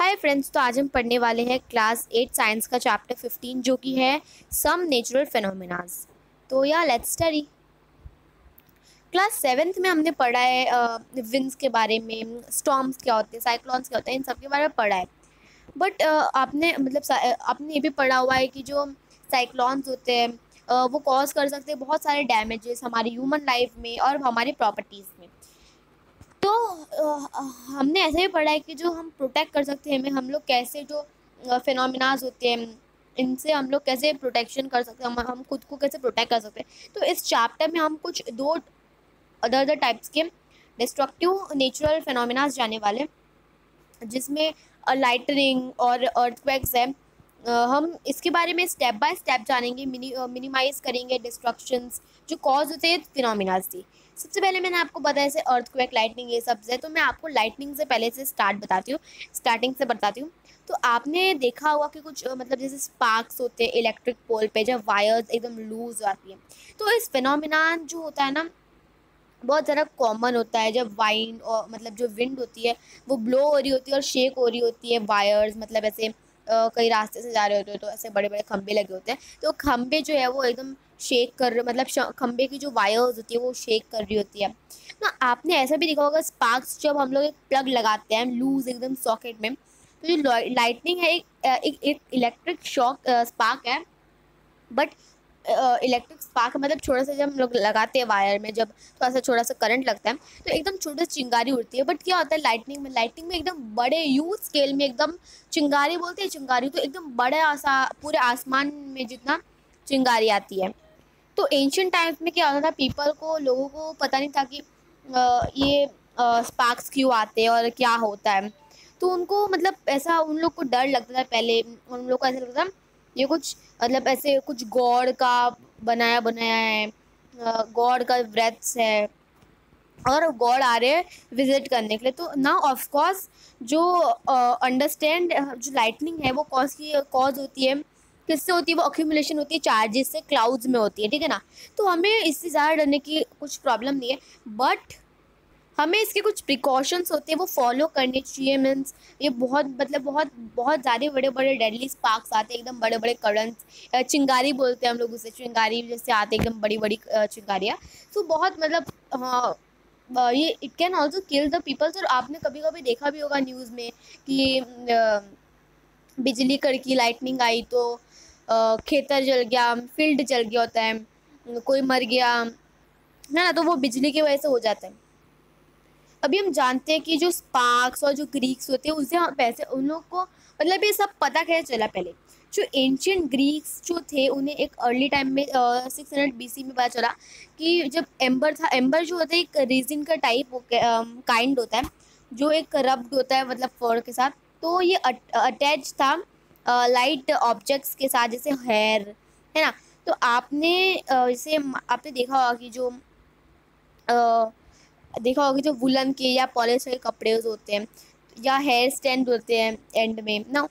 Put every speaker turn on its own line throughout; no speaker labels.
Hi friends, तो आज हम पढ़ने वाले हैं क्लास 8 साइंस का चैप्टर 15 जो कि है सम नेचुरल फेनोमेनास। तो या लेट्स स्टडी। क्लास 7th में हमने पढ़ा है विंड्स के बारे में, स्टॉर्म्स क्या होते हैं, साइक्लोन्स क्या होते हैं, इन सब के बारे में पढ़ा है। बट आपने आपने ये भी पढ़ा हुआ है कि जो साइक्लोन्स होते हैं वो कॉज कर सकते हैं बहुत सारे डैमेजेस हमारी ह्यूमन लाइफ में और हमारी प्रॉपर्टीज़ में। तो हमने ऐसे भी पढ़ा है कि जो हम प्रोटेक्ट कर सकते हैं, हमें हम लोग कैसे जो फिनोमिनाज होते हैं इनसे हम लोग कैसे प्रोटेक्शन कर सकते हैं, हम खुद को कैसे प्रोटेक्ट कर सकते हैं। तो इस चैप्टर में हम कुछ दो अदर अदर टाइप्स के डिस्ट्रक्टिव नेचुरल फिनोमिनाज जाने वाले हैं, जिसमें लाइटनिंग और अर्थक्वेक्स है। हम इसके बारे में स्टेप बाय स्टेप जानेंगे, मिनिमाइज करेंगे डिस्ट्रक्शंस जो कॉज होते हैं फिनोमिनाज से। सबसे पहले मैंने आपको बताया जैसे अर्थक्वेक, लाइटनिंग, ये सब से। तो मैं आपको लाइटनिंग से पहले से स्टार्टिंग से बताती हूँ। तो आपने देखा होगा कि कुछ मतलब जैसे स्पार्क्स होते हैं इलेक्ट्रिक पोल पे, जब वायर्स एकदम लूज आती है। तो इस फिनोमिनान जो होता है ना, बहुत ज़्यादा कॉमन होता है जब वाइन और मतलब जो विंड होती है वो ब्लो हो रही होती है और शेक हो रही होती है वायर्स, मतलब ऐसे कई रास्ते से जा रहे होते हैं तो ऐसे बड़े बड़े खंबे लगे होते हैं, तो खंबे जो है वो एकदम शेक कर रहे, मतलब खंबे की जो वायर्स होती है वो शेक कर रही होती है ना। आपने ऐसा भी देखा होगा स्पार्क्स, जब हम लोग एक प्लग लगाते हैं लूज एकदम सॉकेट में, तो जो लाइटनिंग है एक इलेक्ट्रिक शॉक स्पार्क है। बट इलेक्ट्रिक स्पार्क मतलब छोटा सा जब हम लोग लगाते हैं वायर में, जब थोड़ा सा छोटा सा करंट लगता है तो एकदम छोटी सी चिंगारी उड़ती है। बट क्या होता है लाइटनिंग में एकदम बड़े ह्यूज स्केल में एकदम चिंगारी, बोलते हैं चिंगारी, तो एकदम बड़े पूरे आसमान में जितना चिंगारी आती है। तो एंशियंट टाइम्स में क्या होता था, लोगों को पता नहीं था कि ये स्पार्क्स क्यों आते हैं और क्या होता है। तो उनको मतलब ऐसा उन लोग को डर लगता था पहले, उन लोग को ऐसा लगता था ये कुछ मतलब ऐसे कुछ गॉड का बनाया बनाया है, गॉड का व्रत है और गॉड आ रहे हैं विजिट करने के लिए। तो ना ऑफ कोर्स जो अंडरस्टैंड जो लाइटनिंग है वो कॉज होती है, किससे होती है, वो अक्यूमुलेशन होती है चार्जेस से, क्लाउड्स में होती है, ठीक है ना। तो हमें इससे ज़्यादा डरने की कुछ प्रॉब्लम नहीं है, बट हमें इसके कुछ प्रिकॉशंस होते हैं वो फॉलो करने चाहिए। मीन्स ये बहुत मतलब बहुत बहुत ज़्यादा बड़े बड़े डेडली स्पार्क्स आते हैं, एकदम बड़े बड़े करंट्स, चिंगारी बोलते हैं हम लोग उसे, चिंगारी जैसे आते हैं एकदम बड़ी बड़ी चिंगारियाँ। तो बहुत मतलब हाँ, ये it can also kill the peoples. और आपने कभी कभी देखा भी होगा न्यूज़ में कि बिजली कड़की, लाइटनिंग आई तो खेतर जल गया, फील्ड जल गया होता है, कोई मर गया है ना, तो वो बिजली की वजह से हो जाता है। अभी हम जानते हैं कि जो स्पार्क्स और जो ग्रीक्स होते हैं उससे हम पैसे उन लोग को मतलब ये सब पता कैसे चला। पहले जो एंशियंट ग्रीक्स जो थे उन्हें एक अर्ली टाइम में 600 BC में पता चला कि जब एम्बर था, एम्बर जो होता है एक रेजिन का टाइप काइंड होता है जो एक रब्ड होता है मतलब फर के साथ। तो ये अटैच था लाइट ऑब्जेक्ट्स के साथ, जैसे हेयर, है ना। तो जैसे आपने देखा होगा कि जो देखा होगा जो वुलन के या पॉलिस्टर के कपड़े होते हैं या हेयर स्टैंड होते हैं एंड में ना।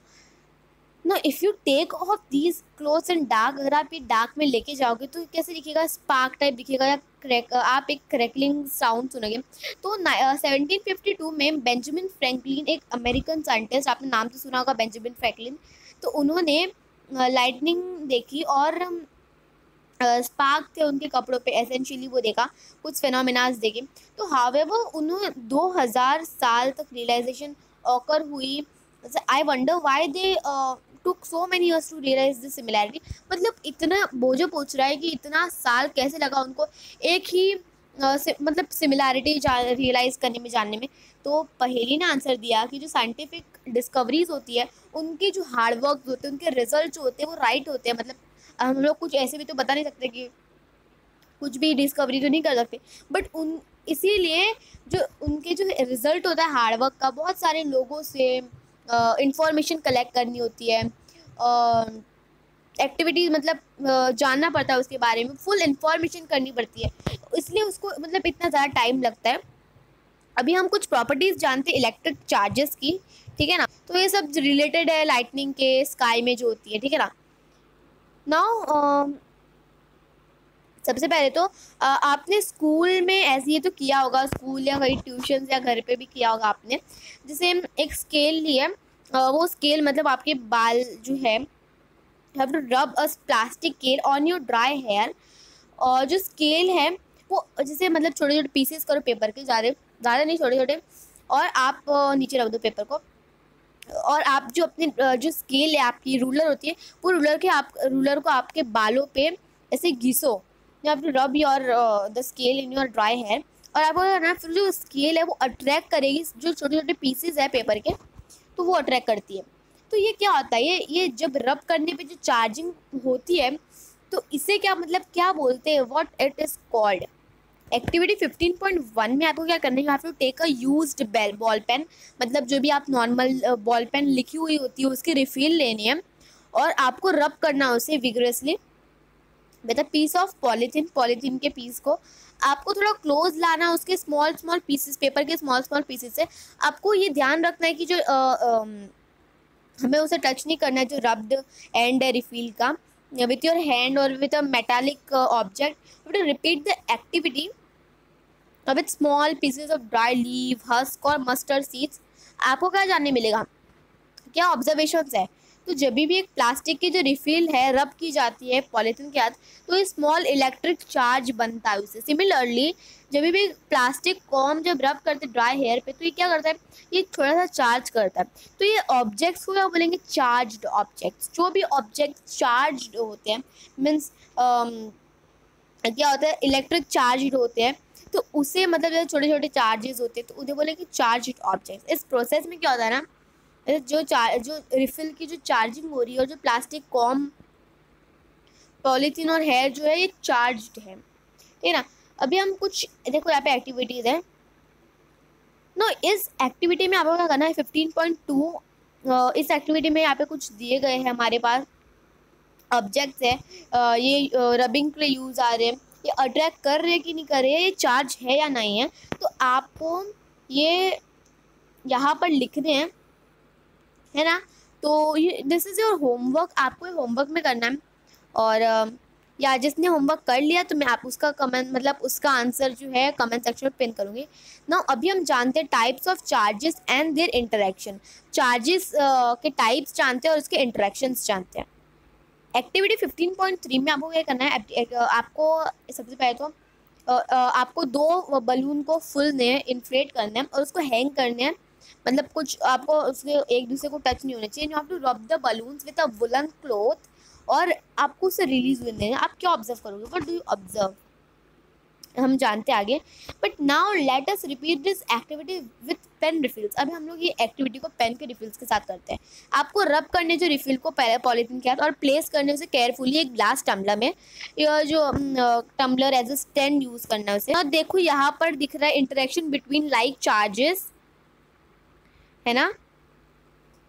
If you take off these clothes in dark, अगर आप ये डार्क में लेके जाओगे तो कैसे दिखेगा, स्पार्क टाइप दिखेगा या आप एक क्रैकलिंग साउंड सुनोगे। तो 1752 में बेंजामिन फ्रैंकलिन, एक अमेरिकन साइंटिस्ट, आपने नाम तो सुना होगा बेंजामिन फ्रैंकलिन, तो उन्होंने लाइटनिंग देखी और स्पार्क थे उनके कपड़ों पे, एसेंशियली वो देखा, कुछ फेनोमेनाज देखे। तो हावेवर उन्हें 2000 साल तक रियलाइजेशन ऑकर हुई। I wonder why they took so many years to realize this similarity. मतलब इतना वो जो पूछ रहा है कि इतना साल कैसे लगा उनको एक ही मतलब सिमिलैरिटी रियलाइज़ करने में, जानने में। तो पहेली ने आंसर दिया कि जो साइंटिफिक डिस्कवरीज होती है उनके जो हार्ड वर्क होते हैं, उनके रिजल्ट जो होते हैं वो राइट होते हैं। मतलब हम लोग कुछ ऐसे भी तो बता नहीं सकते कि कुछ भी डिस्कवरी तो नहीं कर सकते, बट उन इसीलिए जो उनके जो रिजल्ट होता है हार्डवर्क का, बहुत सारे लोगों से इंफॉर्मेशन कलेक्ट करनी होती है, एक्टिविटीज़ मतलब जानना पड़ता है उसके बारे में, फुल इंफॉर्मेशन करनी पड़ती है, इसलिए उसको मतलब इतना ज़्यादा टाइम लगता है। अभी हम कुछ प्रॉपर्टीज़ जानते हैं इलेक्ट्रिक चार्जेस की, ठीक है ना। तो ये सब रिलेटेड है लाइटनिंग के, स्काई में जो होती है, ठीक है ना। नाउ सबसे पहले तो आपने स्कूल में ऐसे ये तो किया होगा, स्कूल या कहीं ट्यूशन या घर पे भी किया होगा आपने। जैसे एक स्केल ली है, वो स्केल मतलब आपके बाल जो है, you have to rub a plastic scale on your dry hair। और जो स्केल है वो जैसे मतलब छोटे छोटे पीसेस करो पेपर के, ज़्यादा ज़्यादा नहीं, छोटे छोटे, और आप नीचे रख दो पेपर को। और आप जो अपने जो स्केल है आपकी, रूलर होती है, वो रूलर को आपके बालों पे ऐसे घिसो। You have to rub your the scale in your dry hair. और आपको ना फिर जो स्केल है वो अट्रैक्ट करेगी जो छोटे छोटे पीसेस है पेपर के, तो वो अट्रैक्ट करती है। तो ये क्या होता है, ये जब रब करने पे जो चार्जिंग होती है, तो इसे क्या मतलब क्या बोलते हैं, what it is called. Activity 15.1 में आपको क्या करना है, you have to take a used ball pen, मतलब जो भी आप नॉर्मल बॉल पेन लिखी हुई होती है उसकी रिफिल लेनी है, और आपको रब करना है उसे vigorously with a piece of polythene के पीस को आपको थोड़ा क्लोज लाना है उसके स्मॉल स्मॉल पीसेस, पेपर के स्मॉल स्मॉल पीसेस से। आपको ये ध्यान रखना है कि जो हमें उसे टच नहीं करना है, जो रब्ड एंड है रिफिल का, with your hand or with a metallic object। You have to repeat the activity with small pieces of dry leaf, husk और mustard seeds। आपको क्या जानने मिलेगा, क्या ऑब्जर्वेशंस है। तो जब भी एक प्लास्टिक की जो रिफिल है रब की जाती है पॉलीथीन के साथ, तो ये स्मॉल इलेक्ट्रिक चार्ज बनता है उससे। सिमिलरली जब भी प्लास्टिक कॉम जब रब करते ड्राई हेयर पे, तो ये क्या करता है, ये थोड़ा सा चार्ज करता है। तो ये ऑब्जेक्ट्स को क्या बोलेंगे, चार्ज्ड ऑब्जेक्ट्स। जो भी ऑब्जेक्ट्स चार्ज्ड होते हैं मीन्स क्या होता है, इलेक्ट्रिक चार्ज होते हैं, तो उसे मतलब जो छोटे छोटे चार्जेस होते हैं तो उन्हें बोलेंगे चार्ज्ड ऑब्जेक्ट्स। इस प्रोसेस में क्या होता है ना, जो रिफिल की जो चार्जिंग हो रही है और जो प्लास्टिक कॉम पॉलीथीन और हेयर जो है ये चार्ज्ड है, ठीक है ना। अभी हम कुछ देखो यहाँ पे एक्टिविटीज़ है नो। इस एक्टिविटी में आपको क्या करना है, 15.2 इस एक्टिविटी में यहाँ पे कुछ दिए गए हैं हमारे पास ऑब्जेक्ट्स है। ये रबिंग के लिए यूज़ आ रहे हैं, ये अट्रैक्ट कर रहे हैं कि नहीं कर रहे हैं, ये चार्ज है या नहीं है। तो आपको ये यहाँ पर लिखने हैं, है ना। तो ये दिस इज़ योर होमवर्क, आपको होमवर्क में करना है। और या जिसने होमवर्क कर लिया तो मैं आप उसका कमेंट मतलब उसका आंसर जो है कमेंट सेक्शन में पिन करूँगी ना। अभी हम जानते हैं types of charges and there interaction. Charges के टाइप्स जानते हैं और उसके इंटरेक्शंस जानते हैं। एक्टिविटी 15.3 में आपको क्या करना है, आपको सबसे पहले तो आपको दो बलून को फुल ने इन्फ्लेट करना है और उसको हैंग करना है, मतलब कुछ आपको उसके एक दूसरे को टच नहीं होना चाहिए। You have to rub the balloons with a woollen cloth और आपको उसे रिलीज होने देना। आप क्या ऑब्जर्व करोगे, व्हाट डू यू ऑब्जर्व, हम जानते हैं आगे। But now let us repeat this activity with pen refills. अभी हम लोग ये एक्टिविटी को पेन के रिफिल्स के साथ करते हैं। आपको रब करने जो रिफिल को पहले पॉलीथीन के साथ और प्लेस करने उसे केयरफुली एक ग्लास टम्बलर में, जो tumbler as a stand use करना है उसे। और देखो यहाँ पर दिख रहा है इंटरेक्शन बिटवीन लाइक चार्जेस, है ना।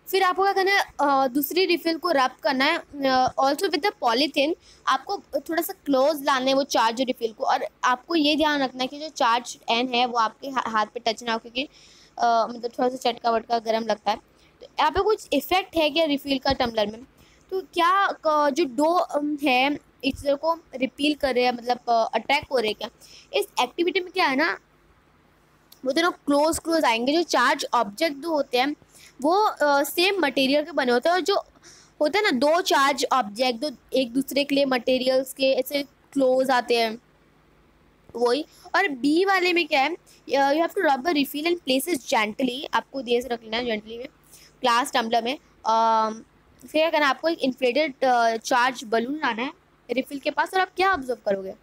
फिर आपको क्या करना है, दूसरी रिफिल को रब करना है ऑल्सो विद द पॉलीथीन। आपको थोड़ा सा क्लोज लाना है वो चार्ज रिफिल को, और आपको ये ध्यान रखना है कि जो चार्ज एंड है वो आपके हाथ पे टच ना हो, क्योंकि मतलब थोड़ा सा चटका वटका गर्म लगता है। तो यहाँ पे कुछ इफेक्ट है क्या रिफिल का टम्बलर में, तो क्या जो दो है एक दूसरे को रिपील कर रहे हैं, मतलब अट्रैक्ट हो रहे हैं क्या। इस एक्टिविटी में क्या है ना, वो दोनों क्लोज आएंगे। जो चार्ज ऑब्जेक्ट जो होते हैं वो सेम मटेरियल के बने होते हैं, और जो होता है ना दो चार्ज ऑब्जेक्ट जो एक दूसरे के लिए मटेरियल्स के ऐसे क्लोज आते हैं वही। और बी वाले में क्या है, you have to rub the refill and places gently. आपको धीरे से रख लेना है जेंटली में ग्लास टम्बलर में। फिर क्या करना है, आपको एक इन्फ्लेटेड चार्ज बलून लाना है रिफिल के पास, और आप क्या ऑब्जर्व करोगे।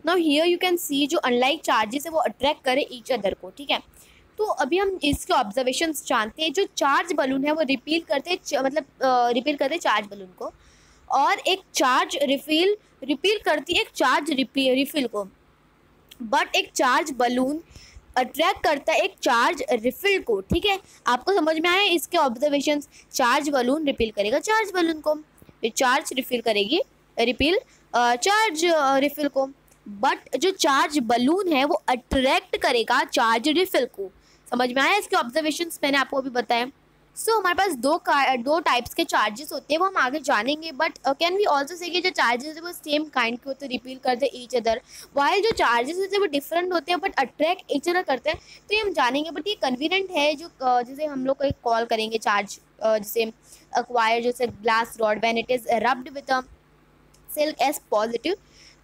नाउ हियर यू कैन सी जो अनलाइक चार्जेस है वो अट्रैक्ट करे ईच अदर को, ठीक है। तो अभी हम इसके ऑब्जर्वेशंस जानते हैं। जो चार्ज बलून है वो रिपील करते चार्ज बलून को, और एक चार्ज रिपील करती है एक चार्ज रिफिल को। बट एक चार्ज बलून अट्रैक्ट करता है एक चार्ज रिफिल को, ठीक है। आपको समझ में आया इसके ऑब्जर्वेशंस। चार्ज बलून रिपील करेगा चार्ज बलून को, फिर चार्ज रिफिल करेगी रिपील चार्ज रिफिल को। बट जो चार्ज बलून है वो अट्रैक्ट करेगा चार्ज रिफिल को। समझ में आया इसके ऑब्जर्वेशंस, मैंने आपको अभी बताया। सो हमारे पास दो टाइप्स के चार्जेस होते हैं, वो हम आगे जानेंगे, but can we also say कि जो चार्जेस है वो सेम काइंड के होते हैं, रिपील करते हैं ईच अदर, वाइल जो चार्जेस होते हैं वो डिफरेंट होते हैं बट अट्रैक्ट ईच अदर करते हैं। तो ये हम जानेंगे, बट ये कन्वीनियंट है जो जिसे हम लोग को कॉल करेंगे चार्ज, जिसे अक्वायर जैसे glass rod when it is rubbed with a silk S positive.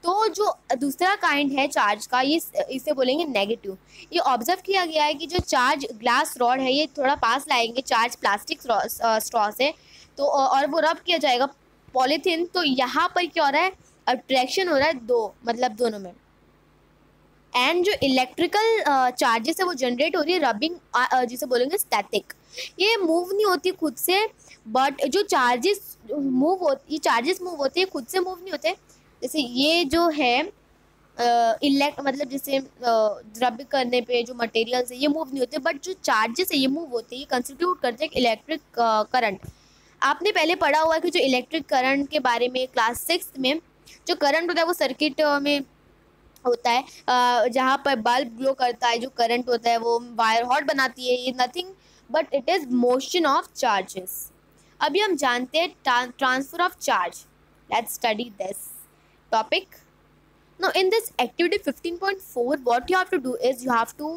तो जो दूसरा काइंड है चार्ज का, ये इसे बोलेंगे नेगेटिव। ये ऑब्जर्व किया गया है कि जो चार्ज ग्लास रॉड है, ये थोड़ा पास लाएंगे चार्ज प्लास्टिक स्ट्रॉ से, तो और वो रब किया जाएगा पॉलीथीन, तो यहाँ पर क्या हो रहा है, अट्रैक्शन हो रहा है दो, मतलब दोनों में। एंड जो इलेक्ट्रिकल चार्जेस है वो जनरेट हो रही है रबिंग, जिसे बोलेंगे स्टैटिक। ये मूव नहीं होती खुद से, बट जो चार्जेस मूव होते हैं, खुद से मूव नहीं होते। जैसे ये जो है मतलब जैसे रब करने पे जो मटेरियल्स है ये मूव नहीं होते, बट जो चार्जेस है ये मूव होते हैं, ये कंस्टिट्यूट करते हैं इलेक्ट्रिक करंट। आपने पहले पढ़ा हुआ है कि जो इलेक्ट्रिक करंट के बारे में क्लास 6 में, जो करंट होता है वो सर्किट में होता है, जहाँ पर बल्ब ग्लो करता है, जो करंट होता है वो वायर हॉट बनाती है, ये nothing but it is motion of charges. अभी हम जानते हैं transfer of charge. Let's study this topic. Now in this activity 15.4, what you have to do is you have to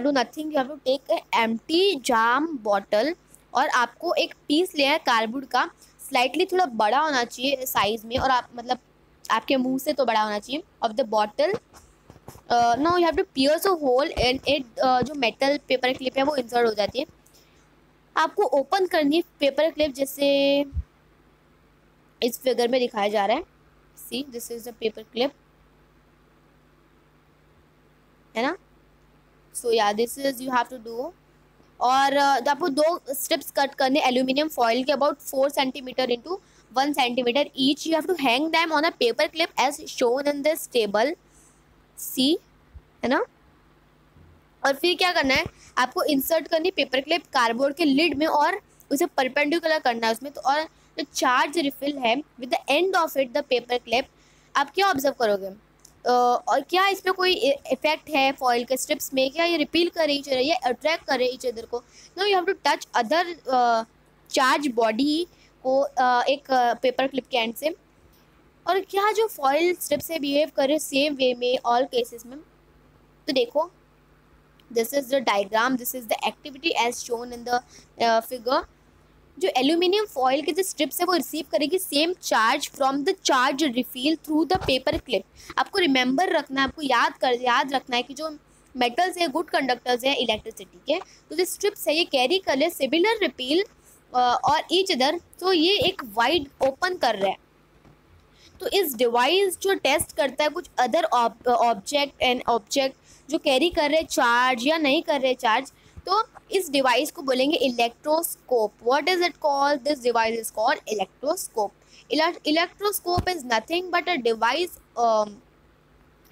do nothing, you have to take a empty jam bottle, और आपको एक piece लेना है cardboard का, slightly थोड़ा बड़ा होना चाहिए साइज में, और आप मतलब आपके मुंह से तो बड़ा होना चाहिए, off the bottle. Now you have to pierce a hole in it, जो मेटल पेपर क्लिप है वो इंसर्ट हो जाती है। आपको ओपन करनी है पेपर क्लिप, जैसे इस फिगर में दिखाया जा रहा है। See, this is the paper clip, है ना। So yeah, this is you have to do। और आपको दो स्ट्रिप्स कट करने एल्यूमिनियम फॉइल के about 4 centimetre into 1 centimetre each. You have to hang them on a paper clip as shown in this table, see, है ना। और फिर क्या करना है, आपको इंसर्ट करनी पेपर क्लिप कार्डबोर्ड के लिड में, और उसे परपेंडिकुलर करना है उसमें। तो और जो चार्ज रिफिल है with the end of it the paper clip, आप क्या ऑब्जर्व करोगे, और क्या इसमें कोई इफेक्ट है फॉइल के स्ट्रिप्स में, क्या ये रिपील कर रही है, ये अट्रैक्ट कर रही है इधर को। No, you have to touch other charge body को एक पेपर क्लिप के एंड से, और क्या जो फॉइल स्ट्रिप्स है बिहेव कर रहे सेम वे में ऑल केसेस में। तो देखो, this is the diagram, this is the activity as shown in the figure. जो एल्यूमिनियम फॉइल के जो स्ट्रिप्स है वो रिसीव करेगी same charge from the charge refill through the paper clip. आपको रिमेंबर रखना है, आपको याद रखना है कि जो मेटल्स है गुड कंडक्टर्स है इलेक्ट्रिसिटी के, तो जो स्ट्रिप्स है ये कैरी कर ले सिमिलर रिपील और ईच अदर, तो ये एक वाइड ओपन कर रहा है। तो इस डिवाइस जो टेस्ट करता है कुछ अदर ऑब्जेक्ट जो कैरी कर रहे चार्ज या नहीं कर रहे चार्ज, तो इस डिवाइस को बोलेंगे electroscope. What is it called? This device is called electroscope. Electroscope is nothing but a device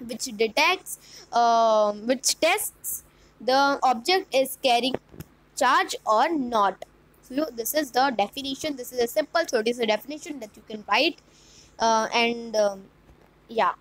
which detects which tests the object is carrying charge or not. So this is the definition, this is a simple छोटी सी definition that you can write and yeah,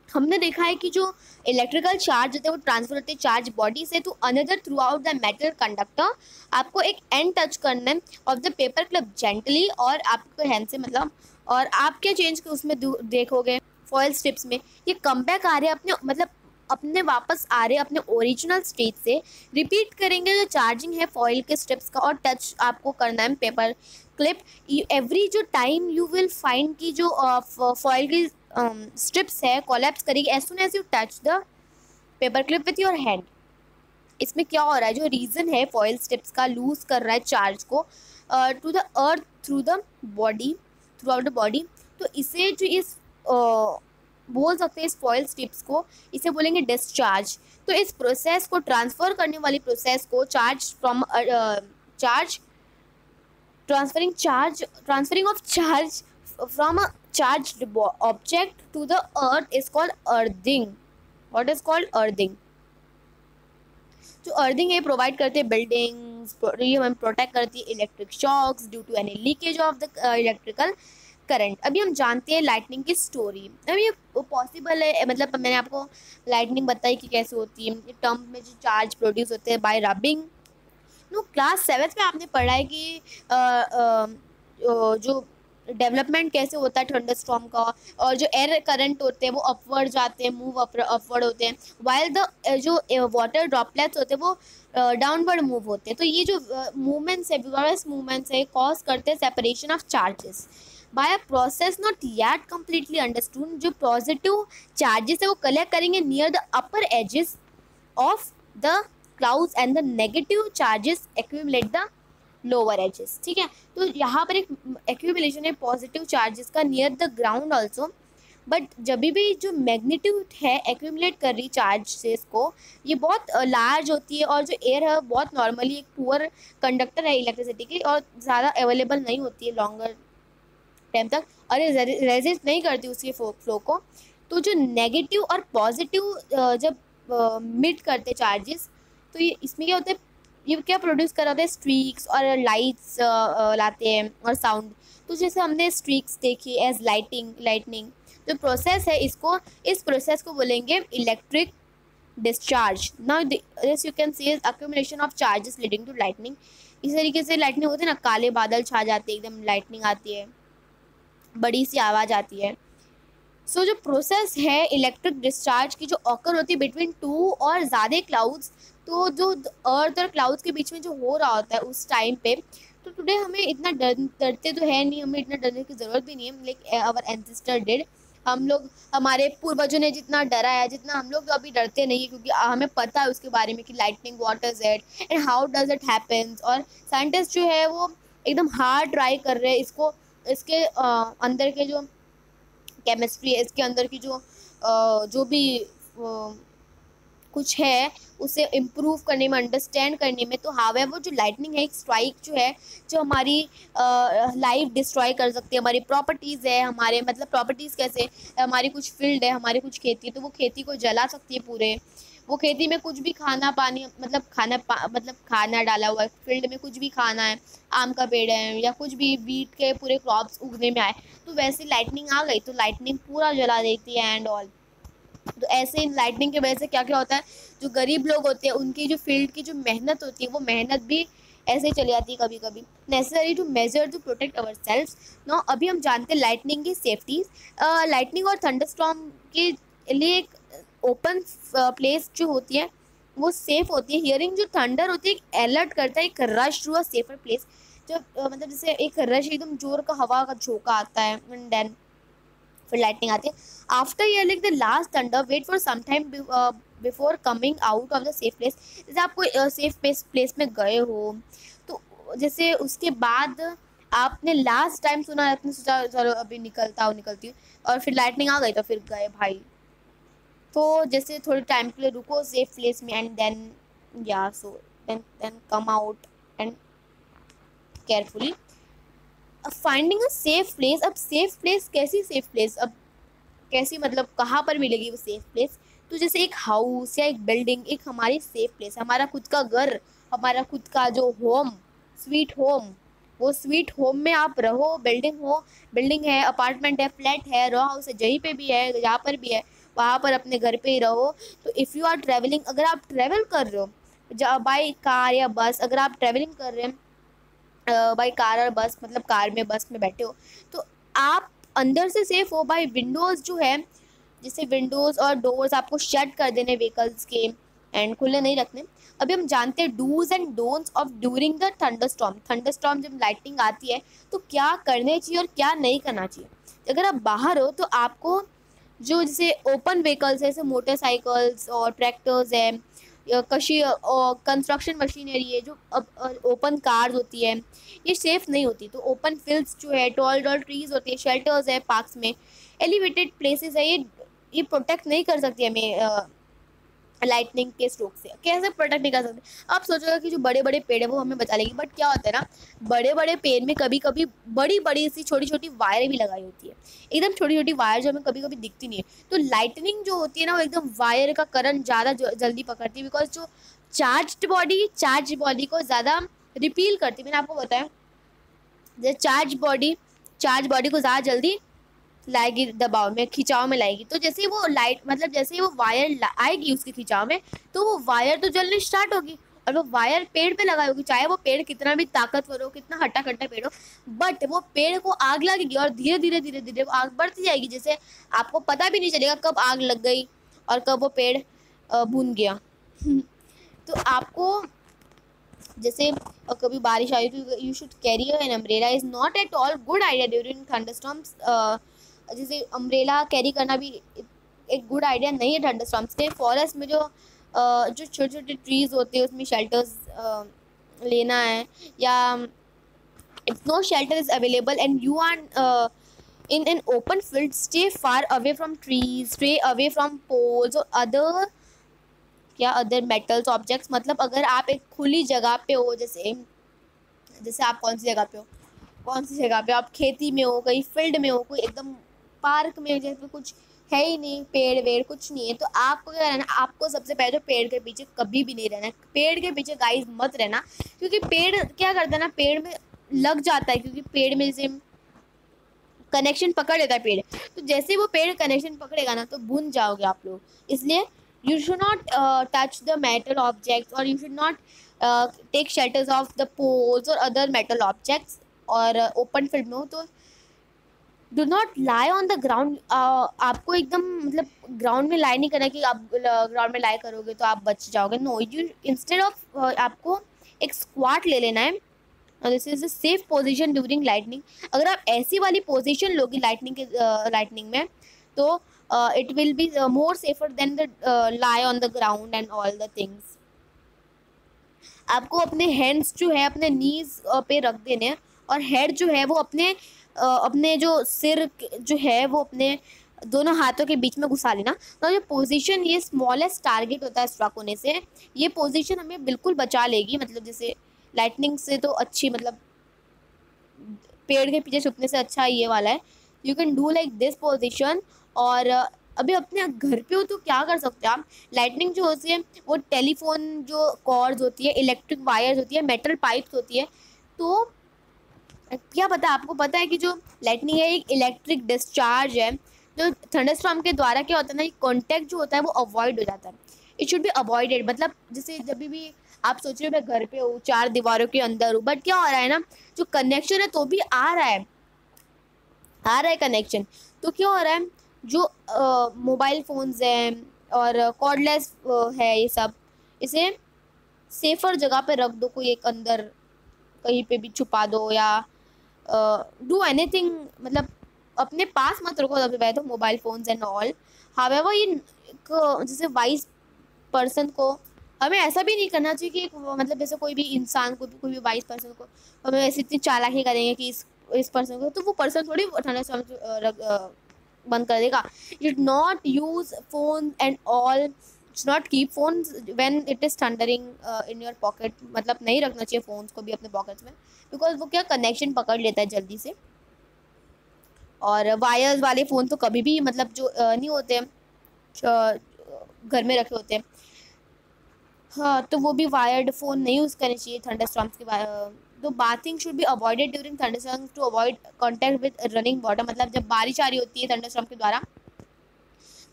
हमने देखा है कि जो electrical charge होते हैं वो transfer होते हैं चार्ज बॉडी से to another throughout the metal conductor. आपको एक एंड टच करना है off the paper clip gently, और आपको हैंड से मतलब, और आप क्या चेंज उसमें देखोगे फॉयल स्ट्रिप्स में ये कम बैक आ रहे हैं अपने, मतलब अपने वापस आ रहे हैं अपने ओरिजिनल स्टेट से। रिपीट करेंगे जो चार्जिंग है फॉयल के स्ट्रिप्स का, और टच आपको करना है पेपर क्लिप एवरी जो टाइम यू विल फाइंड की जो फॉयल की स्ट्रिप्स है कोलैप्स करेगी as soon as you touch the paper clip with your hand. इसमें क्या हो रहा है, जो रीज़न है फॉयल स्ट्रिप्स का लूज कर रहा है चार्ज को to the earth through the body, throughout the body. तो इसे जो इस बोल सकते हैं इस फॉयल स्ट्रिप्स को, इसे बोलेंगे डिस्चार्ज। तो इस प्रोसेस को ट्रांसफ़र करने वाली प्रोसेस को transferring of charge from a charged object to the earth is called earthing. What is called earthing? जो अर्थिंग है प्रोवाइड करते हैं बिल्डिंग्स, ये हम प्रोटेक्ट करती है electric shocks due to any leakage of the electrical current. अभी हम जानते हैं लाइटनिंग की स्टोरी। अभी ये पॉसिबल है, मतलब मैंने आपको लाइटनिंग बताई कि कैसे होती है। टर्म में जो चार्ज प्रोड्यूस होते हैं bye rubbing, no class 7th में आपने पढ़ा है कि जो डेवलपमेंट कैसे होता है थंडरस्टॉर्म का, और जो एयर करंट होते हैं वो अपवर्ड जाते हैं, मूव अपवर्ड होते हैं, वाइल द जो वाटर ड्रॉपलेट्स होते हैं वो डाउनवर्ड मूव होते हैं। तो ये जो मूवमेंट्स है, विगरस मूवमेंट्स है, कॉज करते हैं separation of charges by a process not yet completely understood. जो पॉजिटिव चार्जेस है वो कलेक्ट करेंगे near the upper edges of the clouds and the negative charges accumulate the lower edges. ठीक है, तो यहाँ पर एक एक्यूमुलेशन है पॉजिटिव चार्जेस का near the ground also, but जब भी जो मैग्नीट्यूड है एक्यूमुलेट कर रही चार्जेस को, ये बहुत लार्ज होती है, और जो एयर है बहुत नॉर्मली एक पुअर कंडक्टर है इलेक्ट्रिसिटी की, और ज़्यादा अवेलेबल नहीं होती है लॉन्गर टाइम तक, और ये रेजिस्ट नहीं करती उसके फ्लो को। तो जो नेगेटिव और पॉजिटिव जब मिट करते चार्जेस, तो ये इसमें क्या होता है, ये क्या प्रोड्यूस कर रहा है, स्ट्रीक्स और लाइट्स लाते हैं और साउंड। तो जैसे हमने स्ट्रीक्स देखी एज लाइटनिंग, जो प्रोसेस है इस प्रोसेस को बोलेंगे electric discharge. Now this you can see accumulation of charges leading to lightning. इस तरीके से लाइटनिंग होती है ना, काले बादल छा जाते हैं, एकदम लाइटनिंग आती है, बड़ी सी आवाज़ आती है। सो जो प्रोसेस है इलेक्ट्रिक डिस्चार्ज की जो ऑकर होती है बिटवीन टू और ज़्यादा क्लाउड्स, तो जो अर्थ और क्लाउड्स के बीच में जो हो रहा होता है उस टाइम पे, तो टुडे हमें इतना डरते तो है नहीं, हमें इतना डरने की ज़रूरत भी नहीं है, लाइक आवर एंसेस्टर डिड। हम लोग, हमारे पूर्वजों ने जितना डरा है, जितना हम लोग तो अभी डरते नहीं है, क्योंकि हमें पता है उसके बारे में कि lightning what is it and how does it happens. और साइंटिस्ट जो है वो एकदम हार्ड ट्राई कर रहे हैं इसको, इसके अंदर के जो केमिस्ट्री है, इसके अंदर की जो भी कुछ है उसे इम्प्रूव करने में, अंडरस्टैंड करने में। तो हावेवर जो लाइटनिंग है, एक स्ट्राइक जो है, जो हमारी लाइफ डिस्ट्रॉय कर सकती है, हमारी प्रॉपर्टीज़ है, हमारे मतलब प्रॉपर्टीज़ कैसे, हमारी कुछ फील्ड है, हमारी कुछ खेती है, तो वो खेती को जला सकती है पूरे। वो खेती में कुछ भी खाना पानी, मतलब खाना डाला हुआ है, फील्ड में कुछ भी खाना है, आम का पेड़ है या कुछ भी वीट के पूरे क्रॉप्स उगने में आए, तो वैसे लाइटनिंग आ गई तो लाइटनिंग पूरा जला देती है एंड ऑल। तो ऐसे लाइटनिंग की वजह से क्या क्या होता है, जो गरीब लोग होते हैं उनकी जो फील्ड की जो मेहनत होती है, वो मेहनत भी ऐसे ही चली जाती है कभी कभी। Necessary to measure to protect our self. No अभी हम जानते हैं लाइटनिंग की सेफ्टीज। लाइटनिंग और थंडरस्टॉर्म के लिए एक ओपन प्लेस जो होती है वो सेफ होती है। हियरिंग जो थंडर होती है, एक अलर्ट करता है, एक rush to a safer place. जब मतलब जैसे एक रश, एकदम जोर का हवा का झोंका आता है, एंड देन फिर लाइटनिंग आती है। After hearing the last thunder wait for some time before coming out of the safe place. जैसे आप कोई सेफ प्लेस में गए हो, तो जैसे उसके बाद आपने लास्ट टाइम सुना, आपने सोचा चलो अभी निकलती हूँ, और फिर लाइटनिंग आ गई तो फिर गए भाई। तो जैसे थोड़े टाइम के लिए रुको सेफ प्लेस में, एंड देन या so then come out and carefully finding a safe place. अब सेफ प्लेस कैसी सेफ प्लेस, अब कैसी मतलब कहाँ पर मिलेगी वो सेफ प्लेस? तो जैसे एक हाउस या एक बिल्डिंग एक हमारी सेफ प्लेस, हमारा खुद का घर, हमारा खुद का जो होम, स्वीट होम, वो स्वीट होम में आप रहो। बिल्डिंग है, अपार्टमेंट है, फ्लैट है, रो हाउस है, जहीं पे भी है, जहाँ पर भी है, वहाँ पर अपने घर पे ही रहो। तो इफ़ यू आर ट्रैवलिंग, अगर आप ट्रैवल कर रहे हो बाई कार या बस, अगर आप ट्रैवलिंग कर रहे हैं बाई कार और बस, मतलब कार में बस में बैठे हो, तो आप अंदर से सेफ हो। बाई विंडोज़ जो है, जैसे विंडोज़ और डोर्स आपको शट कर देने व्हीकल्स के, एंड खुले नहीं रखने। अभी हम जानते हैं dos and don'ts of during the thunderstorm जब लाइटनिंग आती है तो क्या करने चाहिए और क्या नहीं करना चाहिए। अगर आप बाहर हो तो आपको जो जैसे ओपन व्हीकल्स है, जैसे मोटरसाइकिल्स और ट्रैक्टर्स है, कंस्ट्रक्शन मशीनरी है, जो अब ओपन कार्स होती है, ये सेफ़ नहीं होती। तो ओपन फील्ड्स जो है, टॉल ट्रीज होती है, शेल्टर्स है, पार्क्स में, एलिवेटेड प्लेसेस है, ये प्रोटेक्ट नहीं कर सकती हमें लाइटनिंग के स्ट्रोक से। कैसे प्रोटेक्ट नहीं कर सकते? आप सोचोगे कि जो बड़े बड़े पेड़ है वो हमें बचा लेंगे, बट क्या होता है ना, बड़े बड़े पेड़ में कभी कभी बड़ी बड़ी सी छोटी छोटी वायरें भी लगाई होती है, एकदम छोटी छोटी वायर जो हमें कभी कभी दिखती नहीं है। तो लाइटनिंग जो होती है ना, वो एकदम वायर का करंट ज़्यादा जल्दी पकड़ती है, बिकॉज जो चार्ज बॉडी को ज़्यादा रिपील करती है। मैंने आपको बताया जैसे चार्ज बॉडी को ज़्यादा जल्दी लाएगी, दबाव में, खिंचाव में लाएगी। तो जैसे ही वो लाइट, मतलब जैसे ही वो वायर आएगी उसके खिंचाव में, तो वो वायर तो जलने स्टार्ट होगी, और वो वायर पेड़ पे लगाई होगी, चाहे वो पेड़ कितना भी ताकतवर हो, कितना हट्टा कट्टा पेड़ हो, बट वो पेड़ को आग लगेगी और धीरे धीरे धीरे धीरे वो आग बढ़ती जाएगी, जैसे आपको पता भी नहीं चलेगा कब आग लग गई और कब वो पेड़ भून गया। तो आपको जैसे कभी बारिश आई तो you should carry an umbrella is not at all good idea during thunderstorms. जैसे अम्ब्रेला कैरी करना भी एक गुड आइडिया नहीं है थंडरस्टॉर्म्स के। फॉरेस्ट में जो छोटे छोटे ट्रीज होते हैं उसमें शेल्टर्स लेना है, या if no shelter is available and you are in an open field, stay far away from trees, stay away from poles or other metals objects। मतलब अगर आप एक खुली जगह पे हो, जैसे आप कौन सी जगह पे हो, आप खेती में हो, कहीं फील्ड में हो, कोई एकदम पार्क में जैसे कुछ है ही नहीं, पेड़ वेड़ कुछ नहीं है, तो आपको क्या रहना, आपको सबसे पहले तो पेड़ के पीछे कभी भी नहीं रहना। पेड़ के पीछे गाइस मत रहना, क्योंकि पेड़ क्या करता है ना, पेड़ में लग जाता है, क्योंकि पेड़ में जैसे कनेक्शन पकड़ लेता है पेड़, तो जैसे वो पेड़ कनेक्शन पकड़ेगा ना तो भून जाओगे आप लोग। इसलिए you should not touch the metal objects, और you should not take shelters of the poles और अदर मेटल ऑब्जेक्ट्स। और ओपन फील्ड में हो तो do not lie on the ground. आपको एकदम मतलब ग्राउंड में लाई नहीं करना कि आप ग्राउंड में लाई करोगे तो आप बच जाओगे। नो, यू इंस्टेड ऑफ आपको एक स्क्वाट ले लेना है। This is a safe position during lightning. अगर आप ऐसी वाली पोजीशन लोगी लाइटनिंग में तो it will be more safer than the lie on the ground and all the things. आपको अपने हैंड्स जो है अपने नीज पे रख देने हैं, और हेड जो है वो अपने जो सिर जो है वो अपने दोनों हाथों के बीच में घुसा लेना। तो ये पोजीशन, ये स्मॉलेस्ट टारगेट होता है स्ट्राक होने से, ये पोजीशन हमें बिल्कुल बचा लेगी। मतलब जैसे लाइटनिंग से तो अच्छी, मतलब पेड़ के पीछे छुपने से अच्छा ये वाला है। You can do like this position. और अभी अपने घर पे हो तो क्या कर सकते हैं आप, लाइटनिंग जो होती है वो टेलीफोन जो कॉर्ड्स होती है, इलेक्ट्रिक वायर्स होती है, मेटल पाइप्स होती है, तो क्या पता आपको पता है कि जो लाइटनिंग है एक इलेक्ट्रिक डिस्चार्ज है, जो थंडरस्टॉर्म के द्वारा क्या होता है ना, कॉन्टैक्ट जो होता है वो अवॉइड हो जाता है। It should be avoided. मतलब जैसे जब भी आप सोच रहे हो मैं घर पे हूँ, चार दीवारों के अंदर हूँ, बट क्या हो रहा है ना, जो कनेक्शन है तो भी आ रहा है कनेक्शन, तो क्या हो रहा है, जो मोबाइल फ़ोन्स हैं और कॉर्डलेस है, ये सब इसे सेफर जगह पे रख दो, कोई एक अंदर कहीं पे भी छुपा दो, या डू एनीथिंग। मतलब अपने पास मत रखो सबसे पहले तो mobile phones and all. However ये जैसे वाइज पर्सन को हमें ऐसा भी नहीं करना चाहिए कि मतलब जैसे कोई भी इंसान को, कोई भी वाइज पर्सन को हमें ऐसी इतनी चालाकी करेंगे कि इस पर्सन को, तो वो पर्सन थोड़ी बंद कर देगा। You should not use phone and all, not keep phone when it is thundering in your pocket. मतलब नहीं रखना चाहिए फोन्स को भी अपने पॉकेट्स में, बिकॉज वो क्या कनेक्शन पकड़ लेता है जल्दी से। और वायर्स वाले फ़ोन तो कभी भी मतलब जो नहीं होते घर में रखे होते हैं, हाँ, तो वो भी वायर्ड फ़ोन नहीं यूज़ करने चाहिए थंडरस्टॉर्म्स के। तो bathing should be avoided during thunderstorms to avoid contact with running water. मतलब जब बारिश आ रही होती है थंडरस्टॉर्म के द्वारा,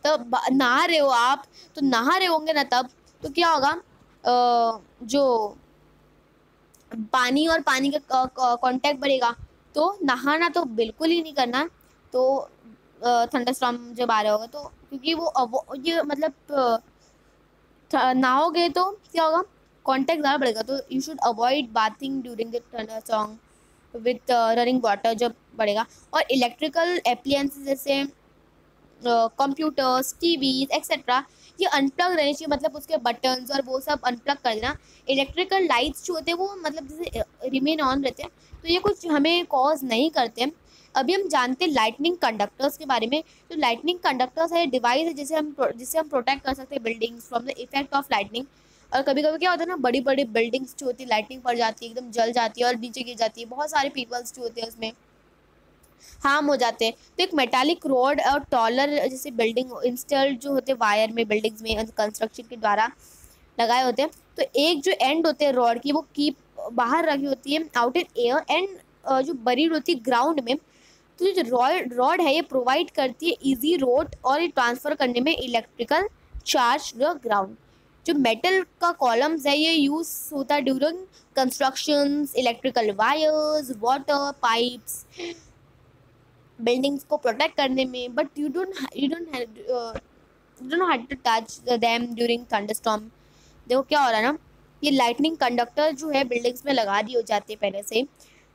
तब नहा रहे हो आप, तो नहा रहे होंगे ना तब, तो क्या होगा, जो पानी और पानी का कांटेक्ट बढ़ेगा, तो नहाना तो बिल्कुल ही नहीं करना। तो थंडरस्टॉर्म जब आ रहा होगा तो, क्योंकि वो ये मतलब नहाओगे तो क्या होगा, कांटेक्ट ज़्यादा बढ़ेगा। तो you should avoid bathing during the thunderstorm with running water जब बढ़ेगा। और इलेक्ट्रिकल एप्लियंसेस जैसे कंप्यूटर्स, टीवीज एक्सेट्रा, ये अनप्लग रहने चाहिए। मतलब उसके बटन्स और वो सब अनप्लग कर देना। इलेक्ट्रिकल लाइट्स जो होते हैं वो मतलब जैसे रिमेन ऑन रहते हैं, तो ये कुछ हमें कॉज नहीं करते हैं। अभी हम जानते हैं लाइटनिंग कंडक्टर्स के बारे में। तो लाइटनिंग कंडक्टर्स है डिवाइस है जिससे हम प्रोटेक्ट कर सकते हैं buildings from the effect of lightning. और कभी कभी क्या होता है ना, बड़ी बड़ी बिल्डिंग्स जो होती है लाइटनिंग पड़ जाती है, एकदम जल जाती है और नीचे गिर जाती है, बहुत सारे पीपल्स जो होते हैं उसमें हार्म हो जाते हैं। तो एक मेटालिक रॉड और टॉलर जैसे बिल्डिंग इंस्टॉल्ड जो होते हैं वायर में, बिल्डिंग्स में कंस्ट्रक्शन के द्वारा लगाए होते हैं। तो एक जो एंड होते हैं रॉड की, वो कीप बाहर रखी होती है आउट इन एयर, एंड जो बरीड होती है ग्राउंड में। तो जो रॉड है ये प्रोवाइड करती है इजी रोड और ये ट्रांसफ़र करने में इलेक्ट्रिकल चार्ज द ग्राउंड। जो मेटल का कॉलम्स है ये यूज़ होता है during constructions, electrical wires, water pipes, buildings को प्रोटेक्ट करने में, but you don't have to touch them during thunderstorm. देखो क्या हो रहा है ना, ये लाइटनिंग कंडक्टर जो है बिल्डिंग्स में लगा दिए हो जाते हैं पहले से।